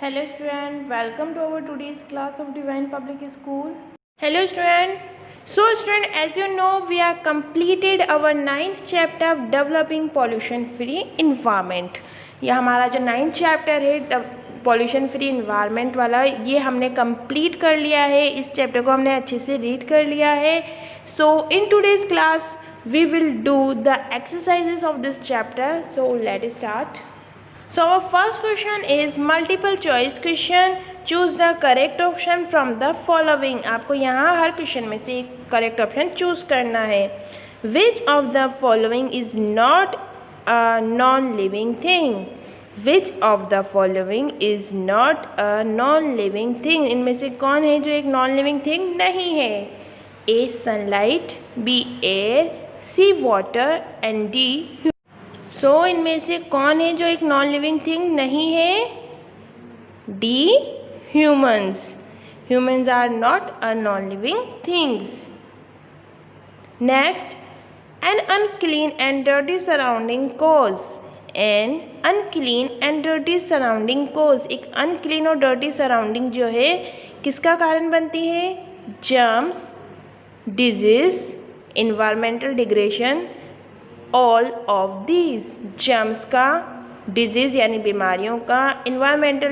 Hello student, welcome to our today's class of Divine Public School. Hello student. So student, as you know, we have completed our 9th chapter of developing pollution free environment. यह हमारा जो 9th chapter है pollution free environment वाला, ये हमने complete कर लिया है। इस चैप्टर को हमने अच्छे से रीड कर लिया है। So in today's class we will do the exercises of this chapter. So let's start. So our first question is multiple choice question. Choose the correct option from the following. आपको यहाँ हर question में से एक correct option choose करना है. Which of the following is not a non-living thing? Which of the following is not a non-living thing? इनमें से कौन है जो एक non-living thing नहीं है? A. Sunlight, B. Air, C. Water and D. सो इनमें से कौन है जो एक नॉन लिविंग थिंग नहीं है? D. Humans. Humans are not a non living things. Next, an unclean and dirty surrounding cause. An unclean and dirty surrounding cause. एक unclean और डर्टी सराउंडिंग जो है किसका कारण बनती है? Germs, disease, environmental degradation. All of these. Germs का, disease यानी बीमारियों का, इन्वायरमेंटल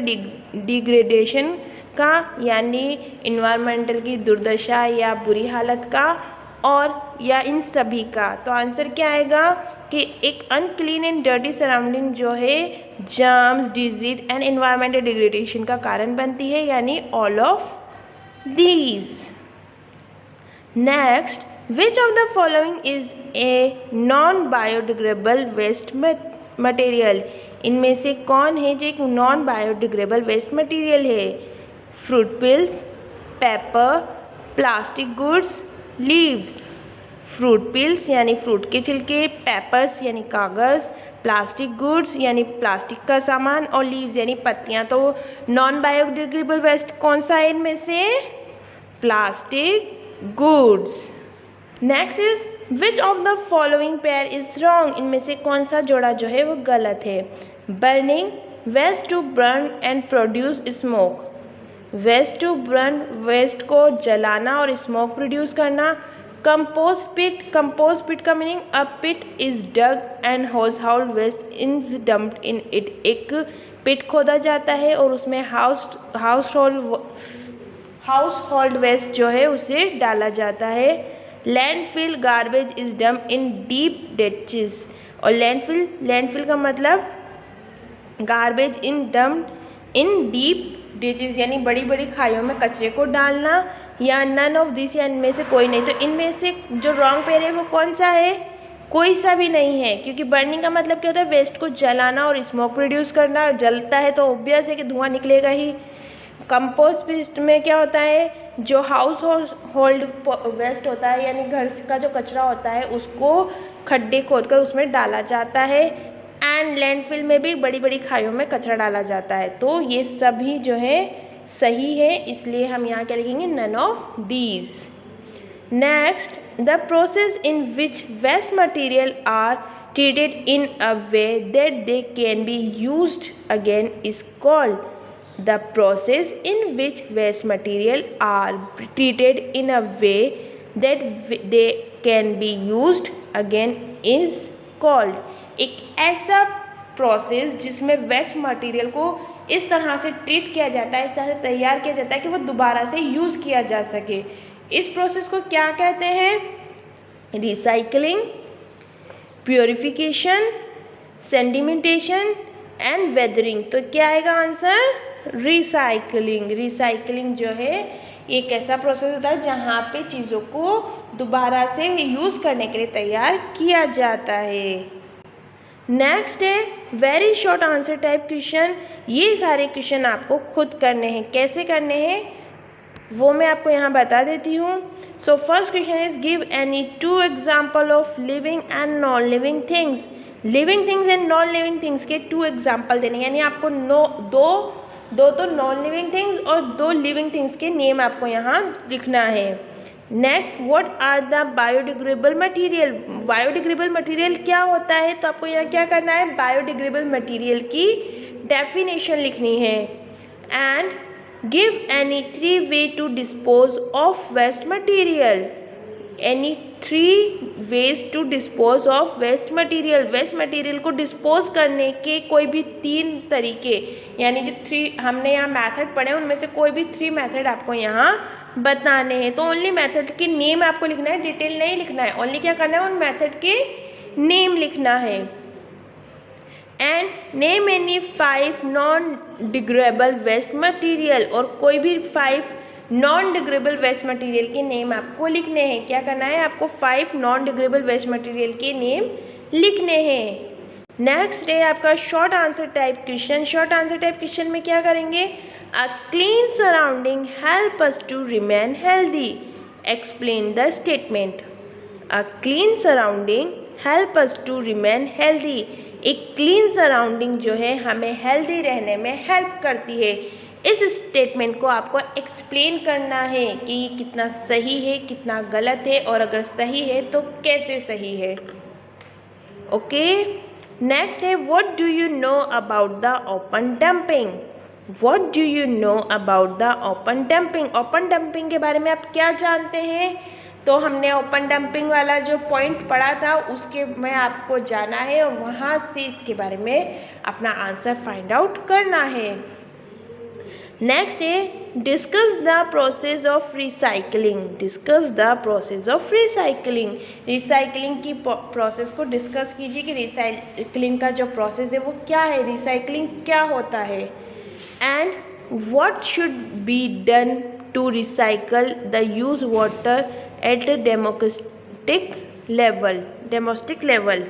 डिग्रेडेशन का यानी इन्वायरमेंटल की दुर्दशा या बुरी हालत का, और या इन सभी का. तो आंसर क्या आएगा कि एक अनक्लीन एंड डर्टी सराउंडिंग जो है germs, disease and environmental degradation का कारण बनती है, यानी all of these. Next, which of the following is a non-biodegradable waste material? इनमें से कौन है जो एक नॉन बायोडिग्रेडेबल वेस्ट मटेरियल है? Fruit pills, paper, plastic goods, leaves. Fruit pills यानी फ्रूट के छिलके, पेपर्स यानी कागज़, प्लास्टिक गुड्स यानी प्लास्टिक का सामान, और लीव्स यानी पत्तियाँ. तो नॉन बायोडिग्रेडेबल वेस्ट कौन सा है इनमें से? Plastic goods. Next is which of the following pair is wrong? इनमें से कौन सा जोड़ा जो है वो गलत है? Burning, waste to burn and produce smoke. Waste to burn, waste को जलाना और स्मोक प्रोड्यूस करना. कंपोस्ट पिट, कंपोस्ट पिट का meaning a pit is dug and household waste is dumped in it. एक पिट खोदा जाता है और उसमें हाउस होल्ड वेस्ट जो है उसे डाला जाता है. Landfill, garbage is dump in deep ditches. और लैंडफिल का मतलब garbage in dump in deep ditches यानी बड़ी बड़ी खाइयों में कचरे को डालना, या नन ऑफ दिस या इनमें से कोई नहीं. तो इनमें से जो रॉन्ग पेयर है वो कौन सा है? कोई सा भी नहीं है, क्योंकि बर्निंग का मतलब क्या होता है? वेस्ट को जलाना और स्मोक प्रोड्यूस करना. जलता है तो ऑब्वियस है कि धुआं निकलेगा ही. कंपोस्ट पिट में क्या होता है? जो हाउस होल्ड वेस्ट होता है यानी घर का जो कचरा होता है उसको खड्डे खोदकर उसमें डाला जाता है. एंड लैंडफिल में भी बड़ी बड़ी खाइयों में कचरा डाला जाता है. तो ये सभी जो है सही है, इसलिए हम यहाँ क्या लिखेंगे? None of these. Next, the process in which waste material are treated in a way that they can be used again is called. The process in which waste material are treated in a way that they can be used again is called. एक ऐसा process जिसमें waste material को इस तरह से treat किया जाता है, इस तरह से तैयार किया जाता है कि वो दोबारा से यूज़ किया जा सके. इस प्रोसेस को क्या कहते हैं? Recycling, purification, sedimentation and weathering. तो क्या आएगा आंसर? रिसाइकलिंग. रिसाइकलिंग जो है एक ऐसा प्रोसेस होता है जहाँ पे चीज़ों को दोबारा से यूज़ करने के लिए तैयार किया जाता है. नेक्स्ट है very short answer type question. ये सारे क्वेश्चन आपको खुद करने हैं. कैसे करने हैं वो मैं आपको यहाँ बता देती हूँ. So first question is give any 2 example of living and non living things. Living things and non living things के 2 एग्जाम्पल देने, यानी आपको दो तो नॉन लिविंग थिंग्स और 2 लिविंग थिंग्स के नेम आपको यहाँ लिखना है. Next, what are the biodegradable material. Biodegradable material क्या होता है? तो आपको यहाँ क्या करना है? बायोडिग्रेडेबल मटेरियल की डेफिनेशन लिखनी है. and give any 3 way to dispose of waste material. Any 3 ways to dispose of waste material. Waste material को डिस्पोज करने के कोई भी 3 तरीके, यानी जो 3 हमने यहाँ मेथड पढ़े उनमें से कोई भी 3 मेथड आपको यहाँ बताने हैं। तो ओनली मेथड की नेम आपको लिखना है, डिटेल नहीं लिखना है, ओनली क्या करना है, उन मेथड के नेम लिखना है। And name any 5 non degradable waste material, और कोई भी 5 नॉन डिग्रेडेबल वेस्ट मटेरियल के नेम आपको लिखने हैं। क्या करना है, आपको 5 नॉन डिग्रेडेबल वेस्ट मटेरियल के नेम लिखने हैं। नेक्स्ट है आपका short answer type question. Short answer type question में क्या करेंगे, a clean surrounding help us to remain healthy, explain the statement. A clean surrounding help us to remain healthy, एक clean surrounding जो है हमें हेल्दी रहने में हेल्प करती है। इस स्टेटमेंट को आपको एक्सप्लेन करना है कि ये कितना सही है, कितना गलत है, और अगर सही है तो कैसे सही है। ओके, नेक्स्ट है what do you know about the open dumping. What do you know about the open dumping. Open dumping के बारे में आप क्या जानते हैं। तो हमने ओपन डंपिंग वाला जो पॉइंट पढ़ा था उसके में आपको जाना है और वहाँ से इसके बारे में अपना आंसर फाइंड आउट करना है। नेक्स्ट है discuss the process of recycling. Discuss the process of recycling. Recycling की प्रोसेस को डिस्कस कीजिए कि रिसाइकलिंग का जो प्रोसेस है वो क्या है, रिसाइकलिंग क्या होता है। And what should be done to recycle the use water at democratic level.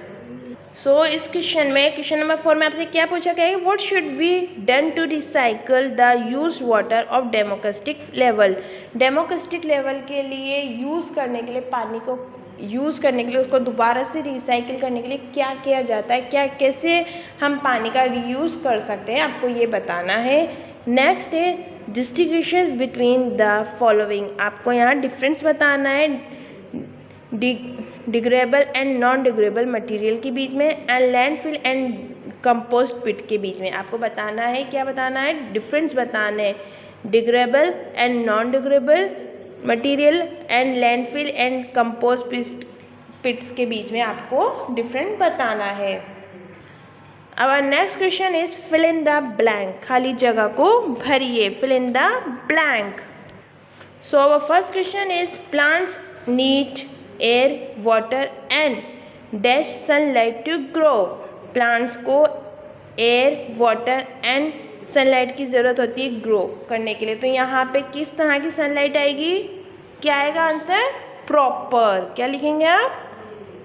So इस क्वेश्चन में, क्वेश्चन नंबर 4 में आपसे क्या पूछा गया है, what should be done to recycle the use water of democratic level. Democratic level के लिए यूज़ करने के लिए, पानी को यूज़ करने के लिए, उसको दोबारा से रिसाइकिल करने के लिए क्या किया जाता है, क्या कैसे हम पानी का रीयूज़ कर सकते हैं, आपको ये बताना है। नेक्स्ट है डिस्टिंग्विशेस बिटवीन द फॉलोइंग। आपको यहाँ डिफरेंस बताना है degradable and non degradable material के बीच में, and landfill and compost pit के बीच में। आपको बताना है, क्या बताना है, डिफरेंस बताना है। Degradable and non degradable material and landfill and compost pits के बीच में आपको डिफरेंस बताना है। Our next question is fill in the blank. खाली जगह को भरिए, fill in the blank. So our first question is plants need air, water and dash sunlight to grow. Plants को air, water and sunlight की ज़रूरत होती है grow करने के लिए। तो यहाँ पे किस तरह की सनलाइट आएगी, क्या आएगा आंसर, प्रॉपर। क्या लिखेंगे आप,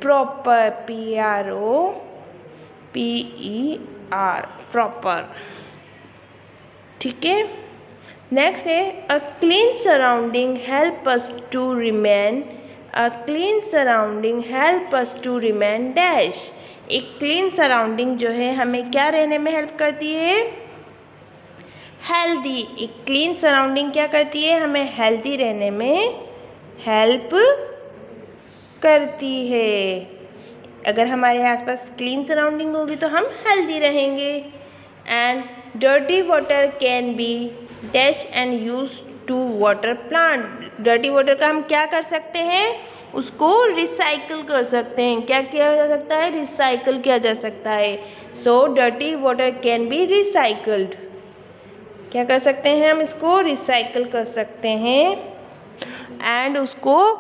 प्रॉपर, PROPER, प्रॉपर। ठीक है। नेक्स्ट है a clean surrounding help us to remain. A clean surrounding help us to remain dash. एक क्लीन सराउंडिंग जो है हमें क्या रहने में हेल्प करती है, हेल्दी। एक क्लीन सराउंडिंग क्या करती है, हमें हेल्दी रहने में हेल्प करती है। अगर हमारे आसपास क्लीन सराउंडिंग होगी तो हम हेल्दी रहेंगे। And dirty water can be dash and use to water plant. Dirty water का हम क्या कर सकते हैं, उसको रिसाइकिल कर सकते हैं। क्या किया जा सकता है, रिसाइकिल किया जा सकता है। So dirty water can B recycled. क्या कर सकते हैं हम, इसको रिसाइकिल कर सकते हैं एंड उसको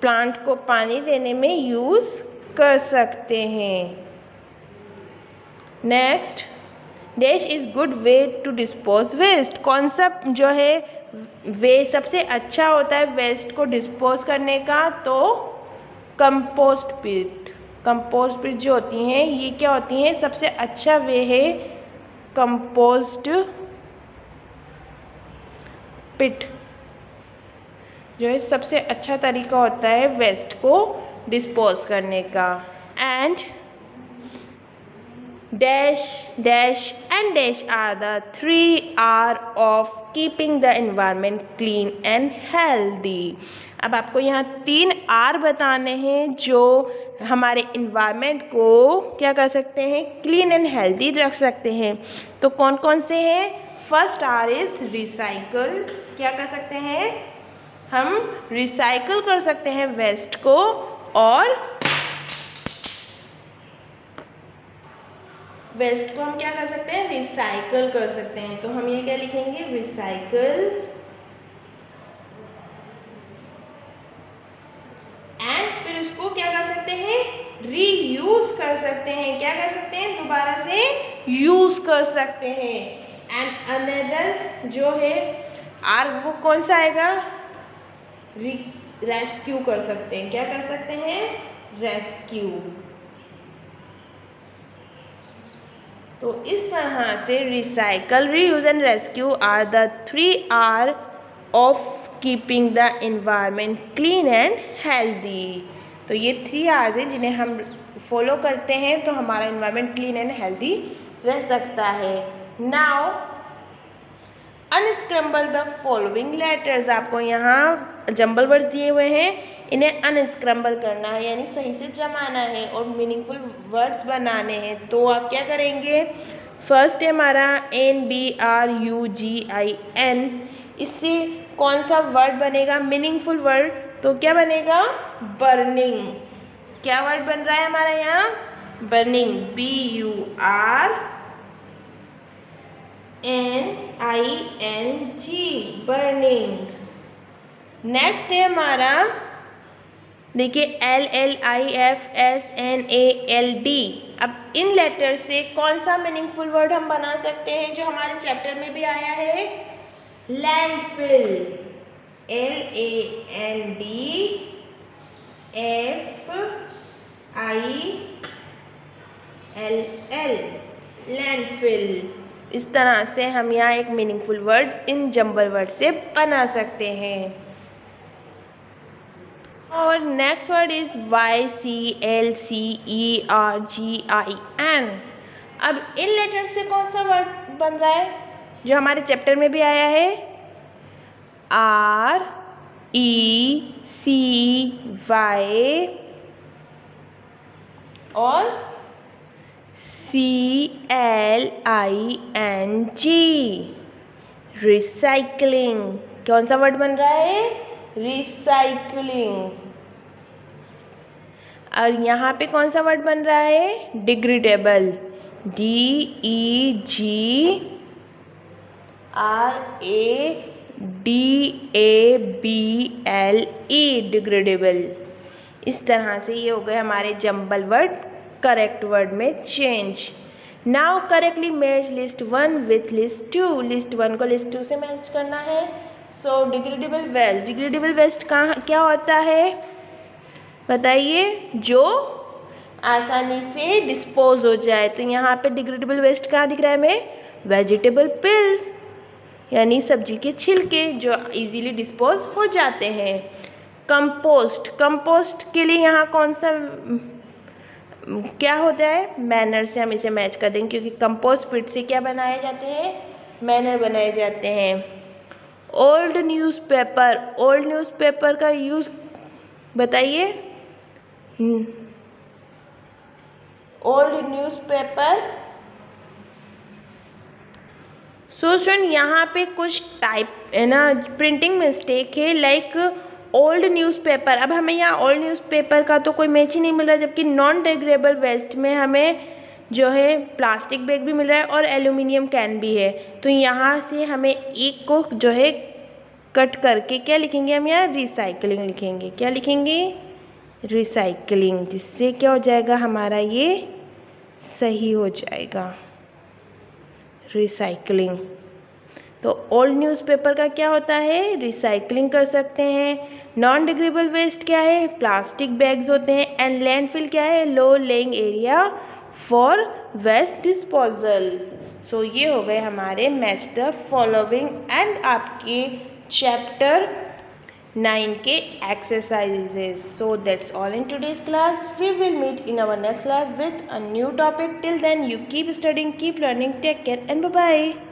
प्लांट को पानी देने में यूज़ कर सकते हैं। Next, dash is good way to dispose waste. कौन सा जो है वे सबसे अच्छा होता है वेस्ट को डिस्पोज करने का, तो कंपोस्ट पिट। कंपोस्ट पिट जो होती हैं ये क्या होती हैं, सबसे अच्छा वे है कंपोस्ट पिट जो है सबसे अच्छा तरीका होता है वेस्ट को डिस्पोज करने का। And dash dash and dash are the 3 R of keeping the environment clean and healthy. अब आपको यहाँ 3 R बताने हैं जो हमारे इन्वायरमेंट को क्या कर सकते हैं, क्लीन एंड हेल्दी रख सकते हैं। तो कौन कौन से हैं, फर्स्ट आर इज रिसाइकल। क्या कर सकते हैं हम? रिसाइकल कर सकते हैं वेस्ट को, और वेस्ट को हम क्या कर सकते हैं? रिसाइकल कर सकते हैं। तो हम ये क्या लिखेंगे? रिसाइकल। एंड फिर उसको क्या कर सकते हैं? रीयूज कर सकते हैं। क्या कर सकते हैं? दोबारा से यूज कर सकते हैं। एंड अनदर जो है आर, वो कौन सा आएगा? रेस्क्यू कर सकते हैं। क्या कर सकते हैं? रेस्क्यू। तो इस तरह से recycle, reuse and rescue are the 3 R of keeping the environment clean and healthy. तो ये 3 R's हैं जिन्हें हम फॉलो करते हैं तो हमारा एनवायरनमेंट क्लीन एंड हेल्दी रह सकता है। Now unscramble the following letters. आपको यहाँ जंबल वर्ड्स दिए हुए हैं, इन्हें अनस्क्रम्बल करना है, यानी सही से जमाना है और मीनिंगफुल वर्ड्स बनाने हैं। तो आप क्या करेंगे? फर्स्ट है हमारा NBRUGIN। इससे कौन सा वर्ड बनेगा? Meaningful word. तो क्या बनेगा? बर्निंग। क्या वर्ड बन रहा है हमारा यहाँ? बर्निंग। BURNING, burning. नेक्स्ट है हमारा, देखिए LLIFSNALD। अब इन लेटर से कौन सा मीनिंगफुल वर्ड हम बना सकते हैं जो हमारे चैप्टर में भी आया है? लैंडफिल। LANDFILL, landfill. इस तरह से हम यहाँ एक meaningful word in jumble word से बना सकते हैं। और नेक्स्ट वर्ड इज YCLCERGIN। अब इन लेटर से कौन सा वर्ड बन रहा है जो हमारे चैप्टर में भी आया है? RECY और CLING, रिसाइकलिंग। कौन सा वर्ड बन रहा है? रिसाइकलिंग। और यहाँ पे कौन सा वर्ड बन रहा है? डिग्रेडेबल। DEGRADABLE, degradable. इस तरह से ये हो गए हमारे जंबल वर्ड करेक्ट वर्ड में change. Now correctly match list 1 with list 2। List 1 को लिस्ट 2 से मैच करना है। सो डिग्रेडेबल वेस्ट। डिग्रेडेबल वेस्ट कहाँ क्या होता है बताइए? जो आसानी से डिस्पोज हो जाए। तो यहाँ पे डिग्रेडेबल वेस्ट कहाँ दिख रहा है हमें? वेजिटेबल पिल्स, यानी सब्जी के छिलके जो इजीली डिस्पोज हो जाते हैं। कंपोस्ट। कंपोस्ट के लिए यहाँ कौन सा क्या होता है? मैनर से हम इसे मैच कर देंगे, क्योंकि कंपोस्ट पिट से क्या बनाए जाते हैं? मैनर बनाए जाते हैं। Old newspaper. ओल्ड न्यूज़पेपर का यूज़ बताइए। Old newspaper. सो स्टूडेंट यहाँ पे कुछ टाइप है ना, प्रिंटिंग मिस्टेक है। Like old newspaper. अब हमें यहाँ ओल्ड न्यूज़पेपर का तो कोई मैच ही नहीं मिल रहा, जबकि नॉन डिग्रेडेबल वेस्ट में हमें जो है प्लास्टिक बैग भी मिल रहा है और एल्यूमिनियम कैन भी है। तो यहाँ से हमें एक को जो है कट करके क्या लिखेंगे हम? यहाँ रिसाइकलिंग लिखेंगे। क्या लिखेंगे? रिसाइकलिंग। जिससे क्या हो जाएगा हमारा? ये सही हो जाएगा, रिसाइकलिंग। तो ओल्ड न्यूज़पेपर का क्या होता है? रिसाइकलिंग कर सकते हैं। नॉन डिग्रेडेबल वेस्ट क्या है? प्लास्टिक बैग्स होते हैं। एंड लैंडफिल क्या है? Low lying area for waste disposal. So ये हो गए हमारे मैच द फॉलोइंग एंड आपके चैप्टर 9 के exercises. So that's all in today's class. We will meet in our next class with a new topic. Till then, you keep studying, keep learning. Take care and bye-bye.